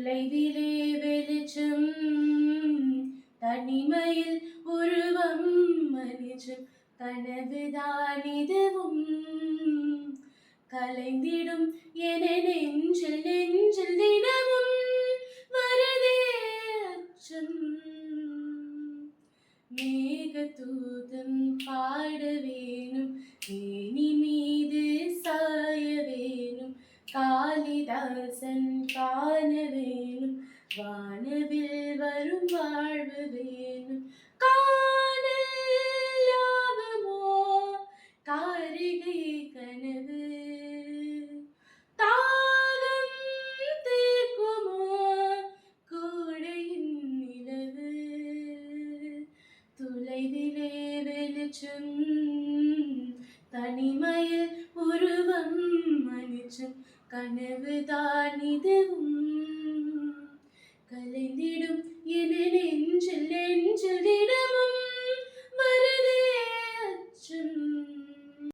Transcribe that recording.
தொலைவிலே வெளிச்சம் தனிமையில் உருவம் மனிதம் கனவுதான் இதுவும் கலைந்திடும் என நெஞ்சில் நெஞ்சில் தினமும் வருதே அச்சம் மேகதூதம் பாட வேணும் ஏனி மீது சாய வேணும் காளிதாசன் காண வேணும் வானவில் வரும் வாழ்வு வேணும் காணல் லாபமோ காரிகை கனவு தாகம் தீர்க்குமோ கோடையின் நிலவு தொலைவிலே வெளிச்சம் தனிமையில் உருவம் மனிதம் கனவுதான் இதுவும் கலைந்திடும்